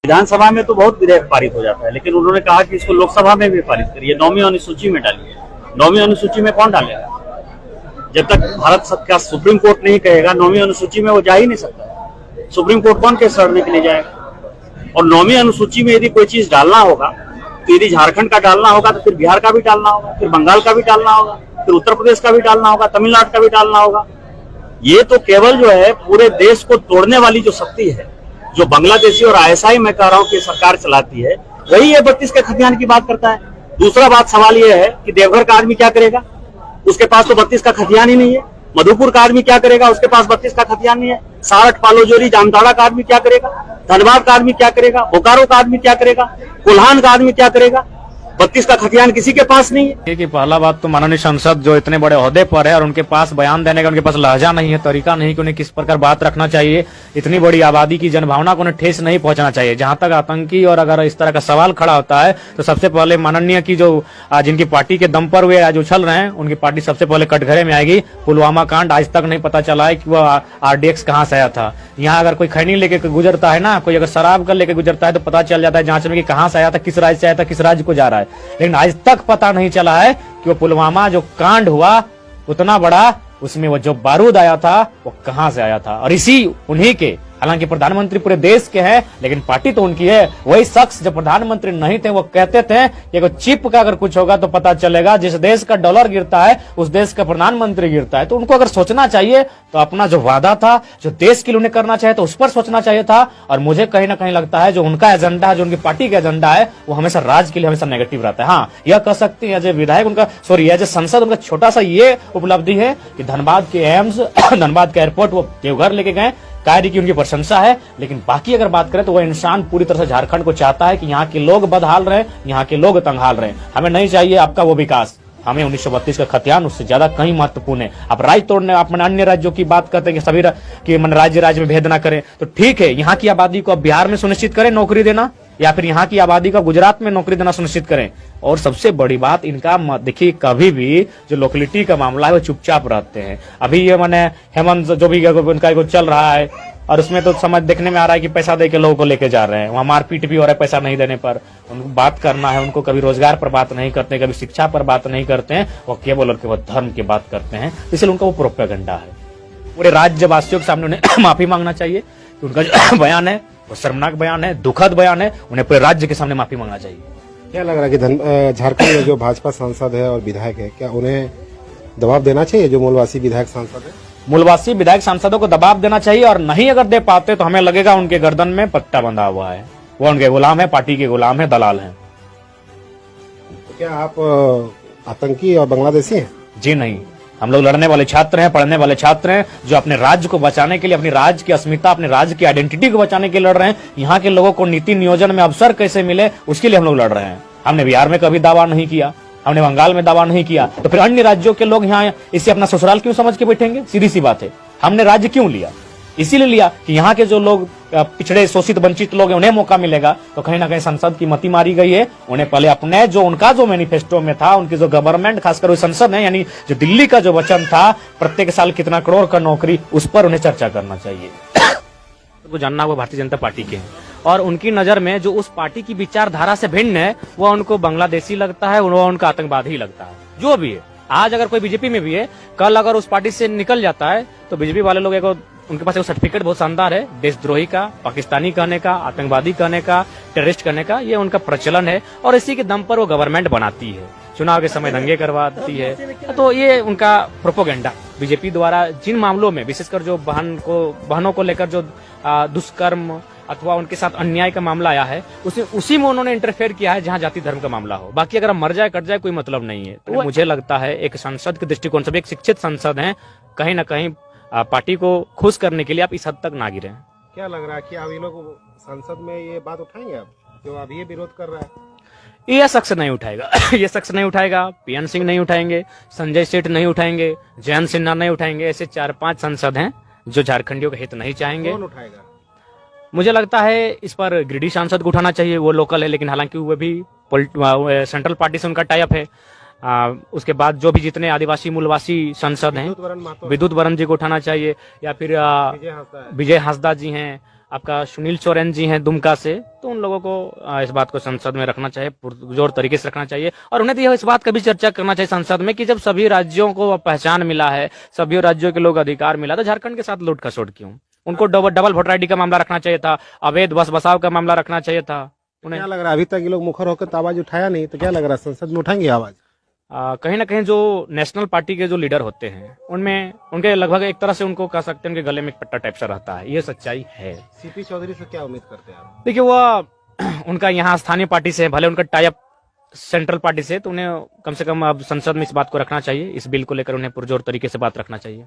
विधानसभा में तो बहुत विधेयक पारित हो जाता है, लेकिन उन्होंने कहा कि इसको लोकसभा में भी पारित करिए, 9वीं अनुसूची में डालिए। 9वीं अनुसूची में कौन डालेगा? जब तक भारत का सुप्रीम कोर्ट नहीं कहेगा 9वीं अनुसूची में वो जा ही नहीं सकता। सुप्रीम कोर्ट कौन केस लड़ने के लिए जाएगा? और 9वीं अनुसूची में यदि कोई चीज डालना होगा तो यदि झारखंड का डालना होगा तो फिर बिहार का भी डालना होगा, फिर बंगाल का भी डालना होगा, फिर उत्तर प्रदेश का भी डालना होगा, तमिलनाडु का भी डालना होगा। ये तो केवल जो है पूरे देश को तोड़ने वाली जो शक्ति है, जो बांग्लादेशी और आईएसआई मैं कह रहा हूं कि सरकार चलाती है, वही ये 32 के खतियान की बात करता है। दूसरा बात सवाल ये है कि देवघर का आदमी क्या करेगा? उसके पास तो 32 का खतियान ही नहीं है। मधुपुर का आदमी क्या करेगा? उसके पास 32 का खतियान नहीं है। सारठ, पालोजोरी, जामताड़ा का आदमी क्या करेगा? धनबाद का आदमी क्या करेगा? बोकारो का आदमी क्या करेगा? कोल्हान का आदमी क्या करेगा? 32 का खतियान किसी के पास नहीं है। कि पहला बात तो माननीय सांसद जो इतने बड़े ओहदे पर है और उनके पास बयान देने का उनके पास लहजा नहीं है, तरीका नहीं कि उन्हें किस प्रकार बात रखना चाहिए। इतनी बड़ी आबादी की जनभावना को उन्हें ठेस नहीं पहुंचना चाहिए। जहां तक आतंकी और अगर इस तरह का सवाल खड़ा होता है तो सबसे पहले माननीय की जो जिनकी पार्टी के दम पर वे आज उछल रहे हैं, उनकी पार्टी सबसे पहले कटघरे में आएगी। पुलवामा कांड आज तक नहीं पता चला है कि वह RDX कहां से आया था। यहाँ अगर कोई खैनी लेके गुजरता है ना, कोई अगर शराब कर लेके गुजरता है तो पता चल जाता है जांच में कि कहां से आया था, किस राज्य से आया था, किस राज्य को जा रहा है। लेकिन आज तक पता नहीं चला है कि वो पुलवामा जो कांड हुआ उतना बड़ा, उसमें वो जो बारूद आया था वो कहां से आया था। और इसी उन्हीं के, हालांकि प्रधानमंत्री पूरे देश के हैं लेकिन पार्टी तो उनकी है, वही शख्स जब प्रधानमंत्री नहीं थे वो कहते थे कि चिप का अगर कुछ होगा तो पता चलेगा। जिस देश का डॉलर गिरता है उस देश का प्रधानमंत्री गिरता है। तो उनको अगर सोचना चाहिए तो अपना जो वादा था, जो देश के लिए उन्हें करना चाहिए तो उस पर सोचना चाहिए था। और मुझे कहीं ना कहीं लगता है जो उनका एजेंडा है, जो उनकी पार्टी का एजेंडा है, वो हमेशा राज्य के लिए हमेशा नेगेटिव रहता है। हाँ, यह कह सकते हैं एज ए विधायक उनका, सॉरी एज ए संसद उनका छोटा सा ये उपलब्धि है कि धनबाद के एम्स, धनबाद के एयरपोर्ट वो देवघर लेके गए, कार्य की उनकी प्रशंसा है। लेकिन बाकी अगर बात करें तो वह इंसान पूरी तरह से झारखंड को चाहता है कि यहाँ के लोग बदहाल रहे, यहाँ के लोग तंगहाल रहे। हमें नहीं चाहिए आपका वो विकास, हमें 1932 का खतियान उससे ज्यादा कहीं महत्वपूर्ण है। आप राज्य तोड़ने, आप अन्य राज्यों की बात करते हैं कि सभी कि राज्य में भेद ना करें, तो ठीक है, यहाँ की आबादी को अब बिहार में सुनिश्चित करें नौकरी देना, या फिर यहाँ की आबादी का गुजरात में नौकरी देना सुनिश्चित करें। और सबसे बड़ी बात इनका देखिए, कभी भी जो लोकलिटी का मामला है वो चुपचाप रहते हैं। अभी ये मैंने हेमंत जो भी उनका चल रहा है, और उसमें तो समझ देखने में आ रहा है कि पैसा दे के लोगों को लेके जा रहे हैं, वहां मारपीट भी हो रहा है पैसा नहीं देने पर। उनको बात करना है, उनको कभी रोजगार पर बात नहीं करते, कभी शिक्षा पर बात नहीं करते हैं, वो केवल और केवल धर्म की बात करते हैं। इसलिए उनका वो प्रोपेगेंडा है। पूरे राज्यवासियों के सामने उन्हें माफी मांगना चाहिए कि उनका जो बयान है वो शर्मनाक बयान है, दुखद बयान है, उन्हें पूरे राज्य के सामने माफी मांगना चाहिए। क्या लग रहा है कि झारखंड में जो भाजपा सांसद है और विधायक है, क्या उन्हें दबाव देना चाहिए? जो मूलवासी विधायक सांसद है, मूलवासी विधायक सांसदों को दबाव देना चाहिए, और नहीं अगर दे पाते तो हमें लगेगा उनके गर्दन में पट्टा बंधा हुआ है, वो उनके गुलाम है, पार्टी के गुलाम है, दलाल हैं। तो क्या आप आतंकी और बांग्लादेशी हैं? जी नहीं, हम लोग लड़ने वाले छात्र हैं, पढ़ने वाले छात्र हैं, जो अपने राज्य को बचाने के लिए, अपनी राज्य की अस्मिता, अपने राज्य की आइडेंटिटी को बचाने के लिए लड़ रहे हैं। यहाँ के लोगों को नीति नियोजन में अवसर कैसे मिले उसके लिए हम लोग लड़ रहे हैं। हमने बिहार में कभी दावा नहीं किया, हमने बंगाल में दावा नहीं किया, तो फिर अन्य राज्यों के लोग यहाँ इसे अपना ससुराल क्यों समझ के बैठेंगे? सीधी सी बात है। हमने राज्य क्यों लिया? इसीलिए लिया कि यहाँ के जो लोग पिछड़े, शोषित, वंचित लोग हैं उन्हें मौका मिलेगा। तो कहीं ना कहीं संसद की मति मारी गई है। उन्हें पहले अपने जो उनका जो मैनिफेस्टो में था, उनकी जो गवर्नमेंट, खासकर संसद है, यानी जो दिल्ली का जो वचन था प्रत्येक साल कितना करोड़ का नौकरी, उस पर उन्हें चर्चा करना चाहिए। तो जानना वो भारतीय जनता पार्टी के हैं, और उनकी नजर में जो उस पार्टी की विचारधारा से भिन्न है वो उनको बांग्लादेशी लगता है, वो उनका आतंकवादी लगता है। जो भी है, आज अगर कोई बीजेपी में भी है, कल अगर उस पार्टी से निकल जाता है तो बीजेपी वाले लोग उनके पास एक सर्टिफिकेट बहुत शानदार है, देशद्रोही का, पाकिस्तानी कहने का, आतंकवादी कहने का, टेररिस्ट कहने का, ये उनका प्रचलन है। और इसी के दम पर वो गवर्नमेंट बनाती है, चुनाव के समय दंगे करवाती है। तो ये उनका प्रोपोगेंडा बीजेपी द्वारा जिन मामलों में, विशेषकर जो बहनों को लेकर जो दुष्कर्म अथवा उनके साथ अन्याय का मामला आया है, उसी में उन्होंने इंटरफेयर किया है जहां जाति धर्म का मामला हो। बाकी अगर मर जाए, कट जाए, कोई मतलब नहीं है। तो मुझे लगता है एक सांसद के दृष्टिकोण से, एक शिक्षित सांसद हैं, कहीं ना कहीं पार्टी को खुश करने के लिए आप इस हद तक ना गिरे। क्या लग रहा है कि अब ये लोग संसद में ये बात उठाएंगे, अब जो अभी ये विरोध कर रहा है? ये शख्स नहीं उठाएगा ये शख्स नहीं उठाएगा, PN सिंह नहीं उठाएंगे, संजय सेठ नहीं उठाएंगे, जयंत सिन्हा नहीं उठाएंगे। ऐसे 4-5 सांसद हैं जो झारखंडियों का हित नहीं चाहेंगे। कौन उठाएगा? मुझे लगता है इस पर गिरिडीह सांसद को उठाना चाहिए, वो लोकल है, लेकिन हालांकि वो भी सेंट्रल पार्टी से उनका टाई अप है। उसके बाद जो भी जितने आदिवासी मूलवासी सांसद हैं, विद्युत वरण जी को उठाना चाहिए, या फिर विजय हांसदा जी हैं, आपका सुनील सोरेन जी हैं दुमका से, तो उन लोगों को इस बात को संसद में रखना चाहिए, पुरजोर तरीके से रखना चाहिए। और उन्हें तो यह इस बात का भी चर्चा करना चाहिए संसद में कि जब सभी राज्यों को पहचान मिला है, सभी राज्यों के लोग अधिकार मिला, तो झारखंड के साथ लूट खसोट क्यों? उनको डबल वोटर आईडी का मामला रखना चाहिए था, अवैध बस बसाव का मामला रखना चाहिए था उन्हें। क्या लग रहा है अभी तक ये लोग मुखर होकर तो आवाज उठाया नहीं, तो क्या लग रहा है संसद में उठाएंगे आवाज? कहीं ना कहीं जो नेशनल पार्टी के जो लीडर होते हैं उनमें उनके लगभग एक तरह से उनको कह सकते हैं उनके गले में एक पट्टा टाइप सा रहता है, ये सच्चाई है। सीपी चौधरी से क्या उम्मीद करते हैं आप? देखिए वो उनका यहाँ स्थानीय पार्टी से भले उनका टाई अप सेंट्रल पार्टी से, तो उन्हें कम से कम अब संसद में इस बात को रखना चाहिए, इस बिल को लेकर उन्हें पुरजोर तरीके से बात रखना चाहिए।